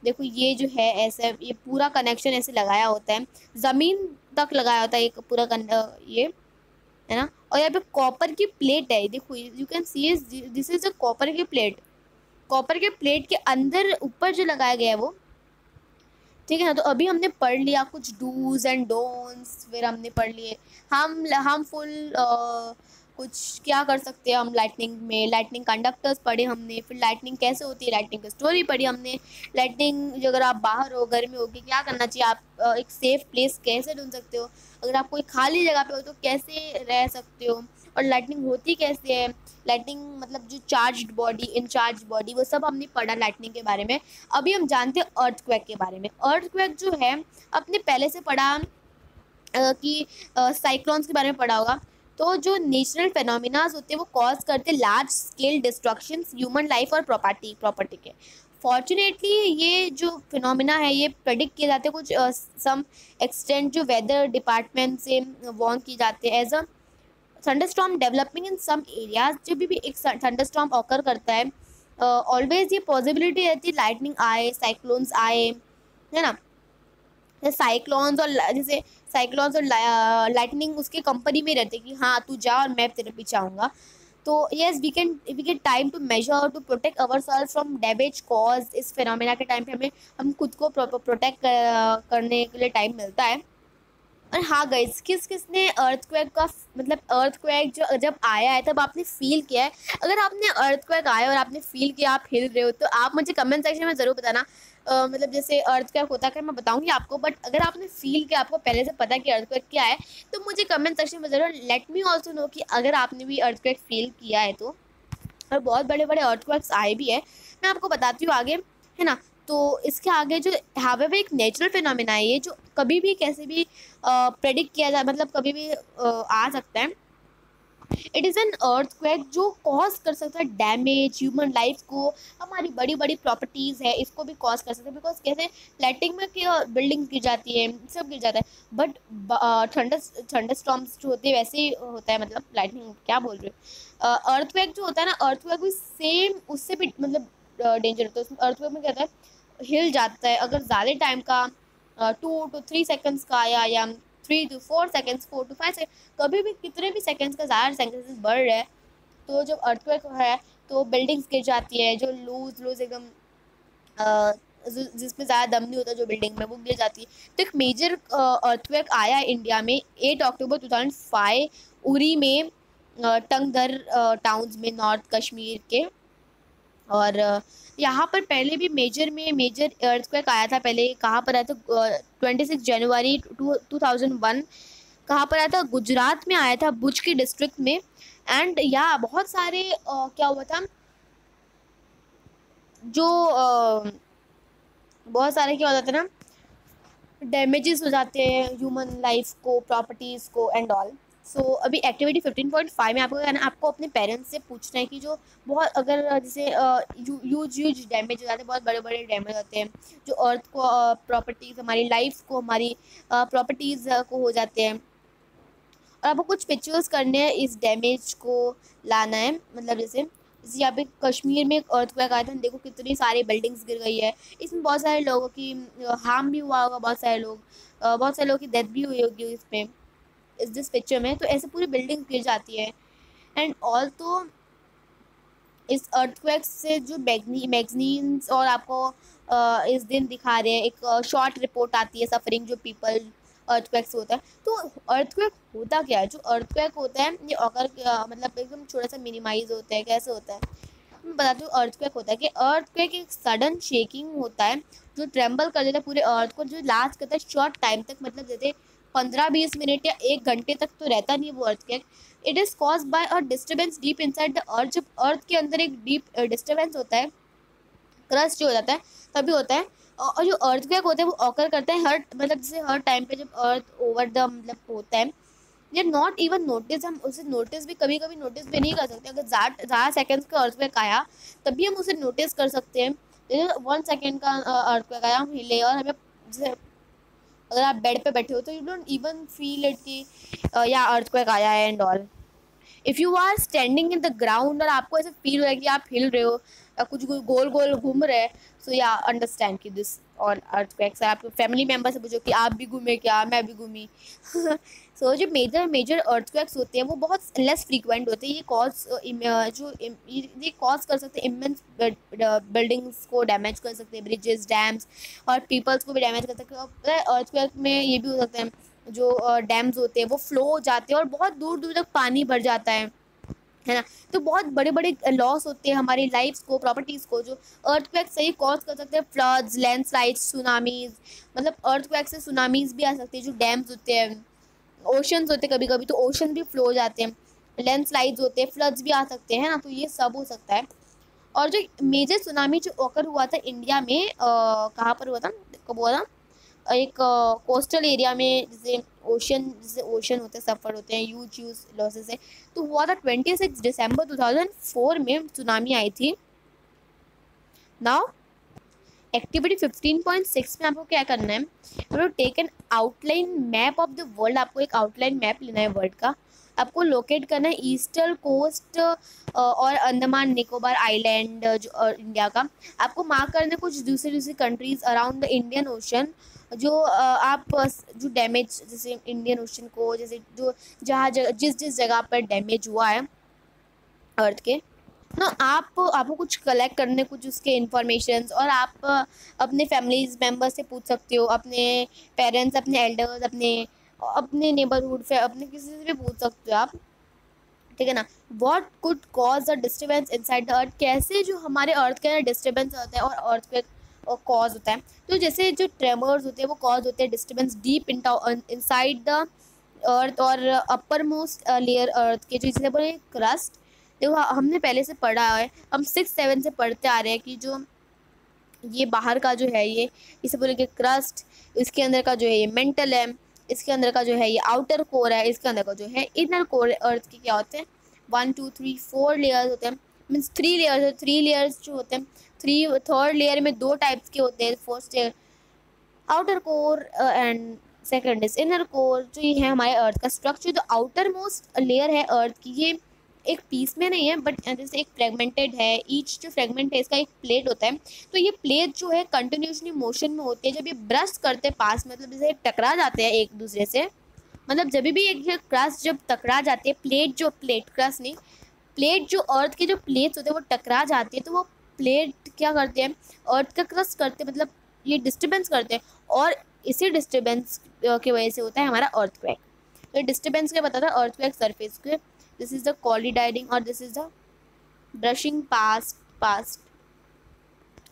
देखो ये जो है ऐसे, ये पूरा कनेक्शन ऐसे लगाया होता है, ज़मीन तक लगाया होता है एक पूरा ये है ना। और यहाँ पे कॉपर की प्लेट है, देखो you can see this is a copper की प्लेट। कॉपर के प्लेट के अंदर ऊपर जो लगाया गया है वो, ठीक है ना। तो अभी हमने पढ़ लिया कुछ डूज एंड डोंट्स, फिर हमने पढ़ लिए हम फुल कुछ क्या कर सकते हैं हम लाइटनिंग में, लाइटनिंग कंडक्टर्स पढ़े हमने, फिर लाइटनिंग कैसे होती है लाइटनिंग की स्टोरी पढ़ी हमने। लाइटनिंग अगर आप बाहर हो, घर में हो, क्या करना चाहिए, आप एक सेफ प्लेस कैसे ढूंढ सकते हो, अगर आप कोई खाली जगह पे हो तो कैसे रह सकते हो, और लाइटनिंग होती कैसे है, लाइटनिंग मतलब जो चार्ज्ड बॉडी, इनचार्ज बॉडी, वो सब हमने पढ़ा लाइटनिंग के बारे में। अभी हम जानते हैं अर्थक्वेक के बारे में। अर्थक्वेक जो है अपने पहले से पढ़ा कि साइक्लोन्स के बारे में पढ़ा होगा। तो जो नेचुरल फेनोमिनाज होते हैं वो कॉज करते हैं large scale destructions human life और प्रॉपर्टी के। फॉर्चुनेटली ये जो फिनोमिना है ये प्रेडिक्ट किए जाते हैं कुछ सम एक्सटेंट, जो वेदर डिपार्टमेंट से वॉर्न किए जाते हैं as a thunderstorm developing in some areas. जब भी एक थंडरस्टॉर्म ऑकर करता है ऑलवेज ये पॉसिबिलिटी रहती है लाइटनिंग आए, साइक्लोन्स आए, है ना। साइक्लोन्स और जैसे साइक्लोन्स और लाइटनिंग उसके कंपनी में रहते कि हाँ तू जा और मैं तेरे पीछे आऊँगा। तो yes we get time to measure to protect our self from damage cause. इस फिनोमेना के टाइम पे हमें हम खुद को प्रोटेक्ट करने के लिए टाइम मिलता है। और हाँ गाइस, किस किसने अर्थक्वेक का मतलब अर्थक्वेक जो जब आया है तब आपने फील किया है? अगर आपने अर्थक्वेक आया और आपने फील किया, आप हिल रहे हो, तो आप मुझे कमेंट सेक्शन में ज़रूर बताना। मतलब जैसे अर्थक्वेक होता है मैं बताऊंगी आपको, बट अगर आपने फील किया, आपको पहले से पता है कि अर्थक्वेक क्या है, तो मुझे कमेंट सेक्शन में ज़रूर लेट मी ऑल्सो नो कि अगर आपने भी अर्थक्वेक फील किया है तो। और बहुत बड़े बड़े अर्थक्वेक्स आए भी है, मैं आपको बताती हूँ आगे, है ना। तो इसके आगे जो हावेवर एक नेचुरल फिनोमिना है ये, जो कभी भी कैसे भी प्रेडिक्ट किया जाए, मतलब कभी भी आ सकता है। इट इज़ एन अर्थक्वेक जो कॉज कर सकता है डैमेज ह्यूमन लाइफ को, हमारी बड़ी बड़ी प्रॉपर्टीज़ है इसको भी कॉज कर सकता है। बिकॉज कैसे लाइटिंग में क्या बिल्डिंग गिर जाती है, सब गिर जाता है, बट थंडर स्टॉर्म्स जो होते हैं वैसे ही होता है, मतलब लाइटनिंग क्या बोल रहे हो। अर्थक्वेक जो होता है ना, अर्थक्वेक भी सेम उससे भी मतलब डेंजर होता है। उसमें अर्थक्वेक में क्या होता है, हिल जाता है अगर ज़्यादा टाइम का 2 to 3 सेकेंड्स का या 3 to 4 सेकेंड्स, 4 to 5 सेकेंड, कभी भी कितने भी सेकेंड्स का ज़्यादा सेकेंड्स बढ़ रहा है, तो जब अर्थक्वेक है तो बिल्डिंग्स गिर जाती है, जो लूज एकदम जिसमें ज़्यादा दम नहीं होता जो बिल्डिंग में, वो गिर जाती है। तो एक मेजर अर्थक्वेक आया है इंडिया में 8 अक्टूबर 2005 उरी में, टंगधर टाउन्स में, नॉर्थ कश्मीर के। और यहाँ पर पहले भी मेजर अर्थक्वेक आया था। पहले कहाँ पर आया था, 26 जनवरी 2001 कहाँ पर आया था, गुजरात में आया था, भुज के डिस्ट्रिक्ट में। एंड या बहुत सारे क्या हुआ था, जो बहुत सारे क्या हो जाते हैं ना, डैमेजेस हो जाते हैं ह्यूमन लाइफ को, प्रॉपर्टीज़ को एंड ऑल। सो अभी एक्टिविटी 15.5 में आपको कहना, आपको अपने पेरेंट्स से पूछना है कि जो बहुत अगर जैसे ह्यूज डैमेज हो जाते हैं, बहुत बड़े बड़े डैमेज होते हैं जो अर्थ को, प्रॉपर्टीज़, हमारी लाइफ को, हमारी प्रॉपर्टीज़ को हो जाते हैं, और आपको कुछ पिक्चर्स करने हैं, इस डैमेज को लाना है। मतलब जैसे यहाँ पे कश्मीर में अर्थक्वेक आया था, देखो कितनी सारी बिल्डिंग्स गिर गई है, इसमें बहुत सारे लोगों की हार्म भी हुआ होगा, बहुत सारे लोगों की डेथ भी हुई होगी इसमें, इस दिस पिक्चर में। तो ऐसे पूरी बिल्डिंग गिर जाती है। एंड ऑल तो इस अर्थक्वेक से जो मैगजीन्स और आपको इस दिन दिखा रहे हैं, एक शॉर्ट रिपोर्ट आती है सफरिंग जो पीपल अर्थक्वेक से होता है। तो अर्थक्वेक होता क्या है, जो अर्थक्वेक होता है ये अगर मतलब एकदम थोड़ा सा मिनिमाइज होता है, कैसे होता है मैं बताती हूँ। अर्थक्वेक होता है कि अर्थक्वेक एक सडन शेकिंग होता है जो ट्रेम्बल कर देता है पूरे अर्थ को, जो लास्ट करता है शॉर्ट टाइम तक, मतलब जैसे 15-20 मिनट या 1 घंटे तक तो रहता नहीं है वो earthquake. It is cause by a disturbance deep inside the earth. जब अर्थ के अंदर एक डीप डिस्टर्बेंस होता है, क्रस्ट जो हो जाता है, तभी होता है। और जो अर्थक्वेक होता है वो ऑकर करता है हर मतलब जैसे हर टाइम पे जब अर्थ ओवर द मतलब होता है, या नॉट इवन नोटिस, हम उसे नोटिस भी कभी कभी नोटिस भी नहीं कर सकते। अगर ज़्यादा सेकेंड्स का अर्थक्वेक आया तभी हम उसे नोटिस कर सकते हैं। जैसे 1 सेकेंड का अर्थक्वेक आया, हम हिले और हमें, जैसे अगर आप बेड पे बैठे हो तो you don't even feel it कि या अर्थक्वेक आया है and all. If you are standing in the ground और आपको ऐसे फील हो रहा है कि आप हिल रहे हो या कुछ गोल गोल घूम रहे हैं, सो या अंडरस्टैंड कि दिस और अर्थक्वेक्स है। आप फैमिली मेम्बर से पूछो कि आप भी घूमे क्या, मैं भी घूमी। सो जो मेजर अर्थक्वेक्स होते हैं वो बहुत लेस फ्रीक्वेंट होते हैं। ये कॉज कर सकते हैं इमेंस बिल्डिंग्स को डैमेज कर सकते हैं, ब्रिजेस, डैम्स और पीपल्स को भी डैमेज कर सकते हैं। अर्थक्वेक में ये भी हो सकता है जो डैम्स होते हैं वो फ्लो हो जाते हैं और बहुत दूर दूर तक पानी भर जाता है ना। तो बहुत बड़े बड़े लॉस होते हैं हमारी लाइफ्स को, प्रॉपर्टीज़ को, जो अर्थक्वेक से ही कॉज कर सकते हैं। फ्लड्स, लैंडस्लाइड्स, सुनामीज, मतलब अर्थक्वेक से सुनामीज भी आ सकती है। जो डैम्स होते हैं, ओशंस होते हैं, कभी कभी तो ओशन भी फ्लो हो जाते हैं, लैंडस्लाइड्स होते हैं, फ्लड्स भी आ सकते हैं ना, तो ये सब हो सकता है। और जो मेजर सुनामी जो ओकर हुआ था इंडिया में, कहाँ पर हुआ था, कब हुआ था, एक कोस्टल एरिया में, जैसे ओशन होते हैं, सफ़र होते हैं, ह्यूज लॉसेस है, तो हुआ था 26 दिसंबर 2004 में सुनामी आई थी। नाउ एक्टिविटी 15.6 में आपको क्या करना है, take an outline map of the world. आपको एक आउटलाइन मैप लेना है वर्ल्ड का। आपको लोकेट करना है ईस्टर्न कोस्ट और अंडमान निकोबार आइलैंड जो इंडिया का। आपको मार्क करना है कुछ दूसरी countries around the Indian ocean, जो आप जो डैमेज, जैसे इंडियन ओशन को, जैसे जो जिस जगह पर डैमेज हुआ है अर्थ के ना, आपको कुछ कलेक्ट करने, कुछ उसके इंफॉर्मेशंस, और आप अपने फैमिलीज मेम्बर से पूछ सकते हो, अपने पेरेंट्स, अपने एल्डर्स, अपने नेबरहुड, अपने किसी से भी पूछ सकते हो आप, ठीक है ना। What could cause the disturbance inside the earth, कैसे जो हमारे अर्थ के अंदर डिस्टर्बेंस होता है और अर्थक्वेक कॉज होता है। तो जैसे जो ट्रेमर्स होते हैं वो कॉज होते हैं disturbance deep inside the earth और अपर मोस्ट लेयर अर्थ के, जो जिसे बोले क्रस्ट। देखो हमने पहले से पढ़ा है, हम 6-7 से पढ़ते आ रहे हैं कि जो ये बाहर का जो है ये, इसे बोलेंगे क्रस्ट, इसके अंदर का जो है ये मेंटल है, इसके अंदर का जो है ये आउटर कोर है, इसके अंदर का जो है इनर कोर है। अर्थ के क्या होते हैं 1 2 3 4 लेयर्स होते हैं, मीन्स 3 लेयर्स, 3 लेयर्स जो होते हैं, थर्ड लेयर में 2 टाइप्स के होते हैं। First layer outer core and second is inner core. जो ये है हमारे अर्थ का स्ट्रक्चर, जो आउटर मोस्ट लेयर है अर्थ की, ये एक पीस में नहीं है बट जैसे एक फ्रेगमेंटेड है। ईच जो फ्रेगमेंट है इसका एक प्लेट होता है, तो ये प्लेट जो है कंटिन्यूसली मोशन में होती है। जब ये ब्रश करते हैं पास, मतलब जैसे टकरा जाते हैं एक दूसरे से, मतलब जब भी एक क्रस्ट जब टकरा जाती है, प्लेट क्रस्ट नहीं, प्लेट जो अर्थ के जो प्लेट्स होते हैं वो टकरा जाती है, तो वो प्लेट क्या करते हैं, अर्थ का क्रस्ट करते हैं, मतलब ये डिस्टर्बेंस करते हैं, और इसी डिस्टर्बेंस की वजह से होता है हमारा अर्थक्वेक। तो डिस्टर्बेंस क्या बताता है, अर्थक्वेक सरफेस के, दिस इज द कॉलिडाइडिंग और this is the brushing past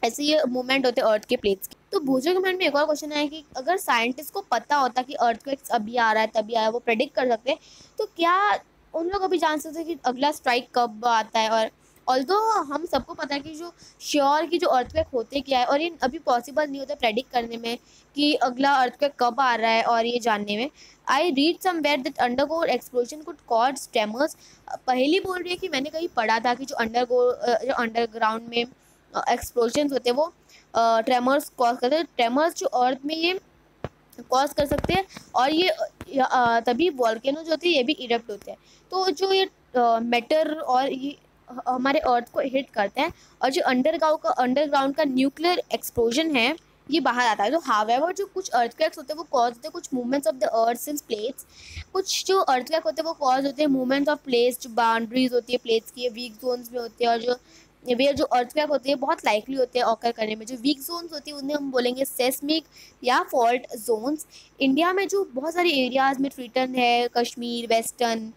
ऐसे ये मूवमेंट होते हैं अर्थ के प्लेट्स के। तो भूजो के माइंड में एक और क्वेश्चन है कि अगर साइंटिस्ट को पता होता कि अर्थक्वेक अभी आ रहा है तभी आया, वो प्रेडिक्ट कर सकते हैं, तो क्या उन लोग अभी जान सकते हैं कि अगला स्ट्राइक कब आता है। और ऑल्दो हम सबको पता है कि जो श्योर की जो अर्थक्वेक होते क्या है, और ये अभी पॉसिबल नहीं होता प्रेडिक्ट करने में कि अगला अर्थक्वेक कब आ रहा है, और ये जानने में। I read somewhere that underground explosion could cause tremors. पहली बोल रही है कि मैंने कहीं पढ़ा था कि जो अंडरग्राउंड में एक्सप्लोजन होते हैं वो ट्रेमर्स कॉज करते हैं। ट्रेमर्स जो अर्थ में ये कॉज कर सकते हैं, और ये तभी वॉल्केनो जो होते हैं ये भी इरप्ट होते हैं। तो जो ये मैटर और ये हमारे अर्थ को हिट करते हैं, और जो अंडरग्राउंड का न्यूक्लियर एक्सप्लोजन है ये बाहर आता है। तो हावेवर जो कुछ अर्थक्वेक्स होते हैं वो कॉज होते हैं कुछ movements of the earth since plates. कुछ जो अर्थक्वेक होते हैं वो कॉज होते हैं मूवमेंट्स ऑफ प्लेट्स, जो बाउंड्रीज होती है प्लेट्स की, वीक जोन्स में होते हैं, और जो अर्थक्वेक होते हैं बहुत लाइकली होते हैं ऑकर करने में। जो वीक जोन्स होती है उन्हें हम बोलेंगे सेस्मिक या फॉल्ट जोन्स। इंडिया में जो बहुत सारे एरियाज में ट्रीटन है, कश्मीर, वेस्टर्न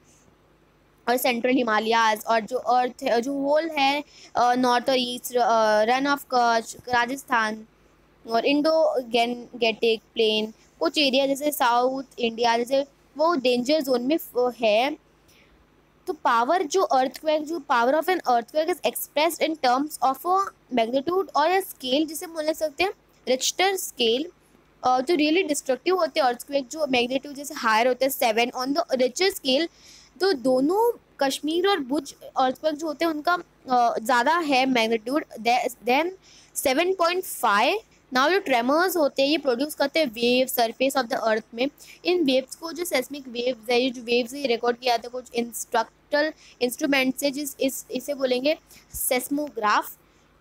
और सेंट्रल हिमालयाज, और जो अर्थ है जो होल है नॉर्थ और east, run of Kutch, Rajasthan और इंडो गेटिक प्लेन, कुछ एरिया जैसे साउथ इंडिया जैसे वो डेंजर जोन में है। तो power of an earthquake is expressed in terms of a magnitude और स्केल, जिसे बोल सकते हैं रिक्टर स्केल। जो रियली डिस्ट्रक्टिव होते हैं अर्थक्वेक, जो मैग्नीट्यूड जैसे हायर होते हैं 7 ऑन द रिचर स्केल, तो दोनों कश्मीर और भुज अर्थक्वेक जो होते हैं उनका ज़्यादा है मैग्नीट्यूड देन 7.5। नाउ जो ट्रेमर्स होते हैं ये प्रोड्यूस करते हैं wave surface of the earth में। इन वेव्स को जो सेस्मिक वेव्स है, ये जो वेव्स ये रिकॉर्ड किया जाता है कुछ इंस्ट्रक्टल इंस्ट्रूमेंट से, इसे बोलेंगे सेस्मोग्राफ।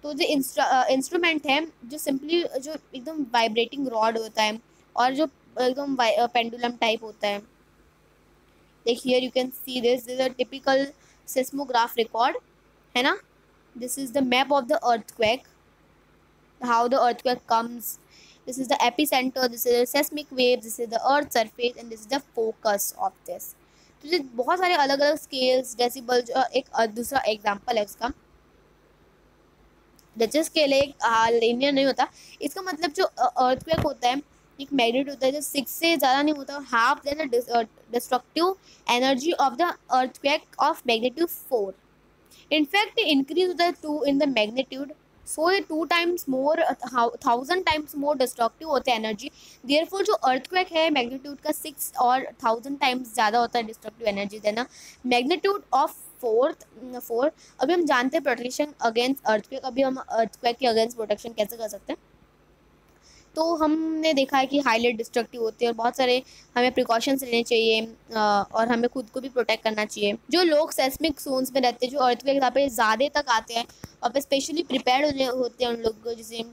तो जो इंस्ट्रूमेंट है जो सिंपली जो एकदम वाइब्रेटिंग रॉड होता है और जो एकदम पेंडुलम टाइप होता है। Like here you can see this is a typical seismograph record, है ना। This is the map of the earthquake, how the earthquake comes. This is the epicenter, this is the seismic waves, this is the earth surface and this is the focus of this. तो ये बहुत सारे अलग अलग scales decibel, जो एक दूसरा example है उसका। रिचर स्केल एक लीनियर नहीं होता, इसका मतलब जो अर्थक्वेक होता है एक मैग्नीट्यूड होता है जो 6 से ज़्यादा नहीं होता, half then destructive energy of the earthquake of magnitude 4। In fact increase होता है 2 इन द मैग्नीट्यूड, सो ये 2 times more 1000 times more destructive होते हैं एनर्जी। देयरफॉर जो अर्थक्वेक है मैग्नीट्यूड का 6 और 1000 टाइम्स ज़्यादा होता है डिस्ट्रक्टिव एनर्जी देना। Magnitude of 4। अभी हम जानते हैं प्रोटेक्शन अगेंस्ट अर्थक्वेक। अभी हम अर्थक्वेक के अगेंस्ट प्रोटेक्शन कैसे कर सकते हैं, तो हमने देखा है कि हाईली डिस्ट्रक्टिव होते हैं और बहुत सारे हमें प्रिकॉशंस लेने चाहिए और हमें खुद को भी प्रोटेक्ट करना चाहिए। जो लोग सेस्मिक जोन्स में रहते हैं, जो अर्थक्वेक यहाँ पे ज़्यादा तक आते हैं और स्पेशली प्रिपेयर्ड होते हैं उन लोग, जैसे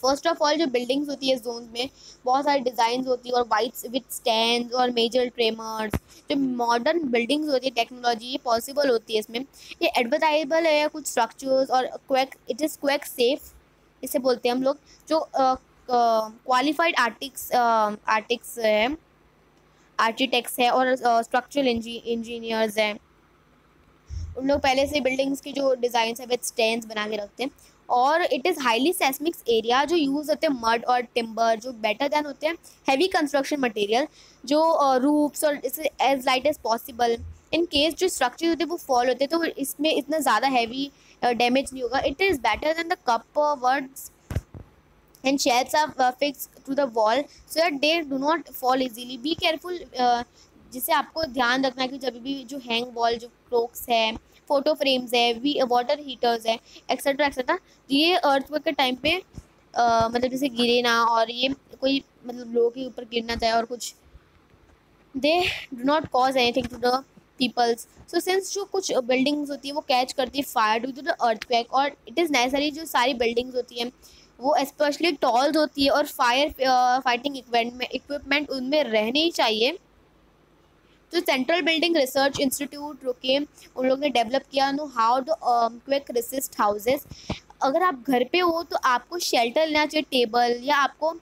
फर्स्ट ऑफ ऑल जो बिल्डिंग्स होती है जोन में बहुत सारी डिज़ाइन होती है और वाइट्स विथ स्टैंड और मेजर ट्रेमर्स। जो मॉडर्न बिल्डिंग्स होती है टेक्नोलॉजी ये पॉसिबल होती है इसमें। ये एडवर्टाइजेबल है कुछ स्ट्रक्चर्स और quake, it is quake safe इसे बोलते हैं हम लोग। जो क्वालिफाइड आर्टिक्स है, आर्किटेक्ट्स है और स्ट्रक्चरल इंजीनियर्स हैं, उन लोग पहले से बिल्डिंग्स की जो डिज़ाइन है विथ स्टैंड्स बना के रखते हैं। और it is highly seismic area, जो यूज़ होते हैं मड और टिम्बर, जो बेटर दैन होते हैं हैवी कंस्ट्रक्शन मटेरियल, जो रूफ्स और इसे as light as possible. In case जो स्ट्रक्चर होते हैं वो फॉल होते हैं तो इसमें इतना ज़्यादा हैवी डैमेज नहीं होगा। It is better than the cup words and shelves are fixed to the wall so that they do not fall easily. Be careful, जिसे आपको ध्यान रखना है कि जब भी जो हैंग वॉल, जो क्लोक्स है, फोटो फ्रेम्स है, वाटर हीटर्स है, एक्सेट्रा एक्सेट्रा, ये अर्थक्वेक के टाइम पे मतलब जैसे गिरे ना और ये कोई मतलब लोगों के ऊपर गिरना चाहे और कुछ, they do not cause anything to the peoples. So since जो कुछ बिल्डिंग्स होती है वो कैच करती है fire due to the earthquake, और इट इज़ नेसेसरी जो सारी बिल्डिंग्स होती हैं वो स्पेशली टॉल्स होती है और फायर फाइटिंग इक्विपमेंट उनमें रहने ही चाहिए। तो सेंट्रल बिल्डिंग रिसर्च इंस्टीट्यूट रुके उन लोगों ने डेवलप किया know how the quick resist houses. अगर आप घर पे हो तो आपको शेल्टर लेना चाहिए, टेबल, या आपको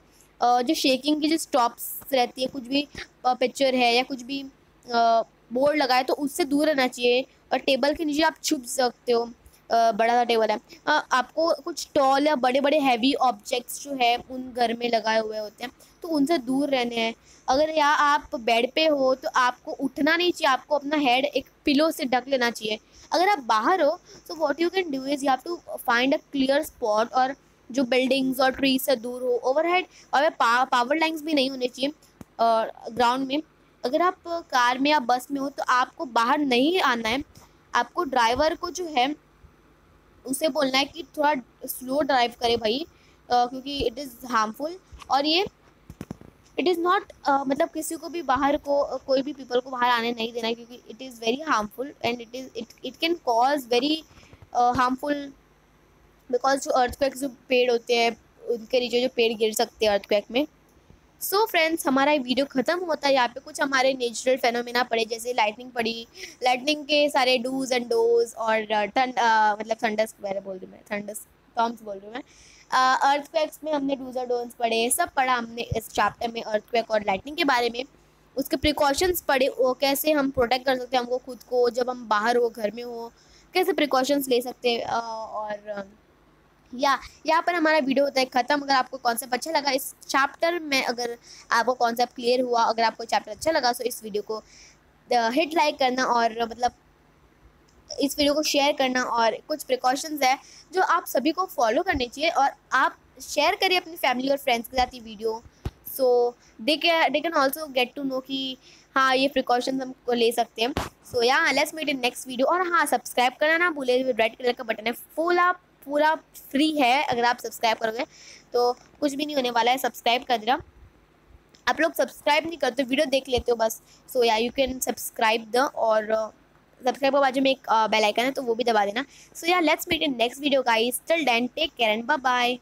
जो शेकिंग की जो स्टॉप्स रहती है, कुछ भी पिक्चर है या कुछ भी बोर्ड लगाए तो उससे दूर रहना चाहिए। और टेबल के नीचे आप छुप सकते हो, बड़ा सा टेबल है। आपको कुछ टॉल या बड़े बड़े हैवी ऑब्जेक्ट्स जो है उन घर में लगाए हुए होते हैं तो उनसे दूर रहने हैं। अगर या आप बेड पे हो तो आपको उठना नहीं चाहिए, आपको अपना हेड एक पिलो से ढक लेना चाहिए। अगर आप बाहर हो तो what you can do is you have to find a clear spot और जो बिल्डिंग्स और ट्रीज से दूर हो, ओवरहेड और पावर लाइन्स भी नहीं होने चाहिए ग्राउंड में। अगर आप कार में या बस में हो तो आपको बाहर नहीं आना है, आपको ड्राइवर को जो है उसे बोलना है कि थोड़ा स्लो ड्राइव करे भाई, क्योंकि इट इज़ हार्मफुल। और ये इट इज़ नॉट मतलब किसी को भी बाहर को कोई भी पीपल को बाहर आने नहीं देना, क्योंकि it is very harmful and it can cause very harmful, because जो अर्थक्वेक जो पेड़ होते हैं उनके नीचे जो पेड़ गिर सकते हैं अर्थक्वेक में। सो फ्रेंड्स हमारा वीडियो ख़त्म होता है यहाँ पे। कुछ हमारे नेचुरल फेनोमेना पड़े, जैसे लाइटनिंग पड़ी, लाइटनिंग के सारे डूज एंड डोज, और मतलब थंडर्स बोल रही हूँ मैं, थंडर्स टॉम्स बोल रही हूँ मैं। अर्थक्वेक्स में हमने डूज और डोन्स पढ़े, सब पढ़ा हमने इस चैप्टर में अर्थक्वेक और लाइटनिंग के बारे में। उसके प्रिकॉशंस पढ़े, वो कैसे हम प्रोटेक्ट कर सकते हैं हमको खुद को जब हम बाहर हो, घर में हो, कैसे प्रिकॉशंस ले सकते हैं। और यहाँ पर हमारा वीडियो होता है ख़त्म। अगर आपको कॉन्सेप्ट अच्छा लगा इस चैप्टर में, अगर आपको कॉन्सेप्ट क्लियर हुआ, अगर आपको चैप्टर अच्छा लगा तो इस वीडियो को हिट लाइक करना और मतलब इस वीडियो को शेयर करना। और कुछ प्रिकॉशंस है जो आप सभी को फॉलो करनी चाहिए और आप शेयर करिए अपनी फैमिली और फ्रेंड्स के साथ ये video, so they can also get to know कि हाँ ये प्रिकॉशंस हम ले सकते हैं। So yeah let's meet in next video. और हाँ, सब्सक्राइब करना ना भूले, रेड कलर का बटन है, पूरा फ्री है। अगर आप सब्सक्राइब करोगे तो कुछ भी नहीं होने वाला है, सब्सक्राइब कर देना। आप लोग सब्सक्राइब नहीं करते, वीडियो देख लेते हो बस। सो या यू कैन सब्सक्राइब द, और सब्सक्राइब के बाजू में एक बेल आइकन है तो वो भी दबा देना। So yeah let's meet in next video guys, till then take care and bye bye.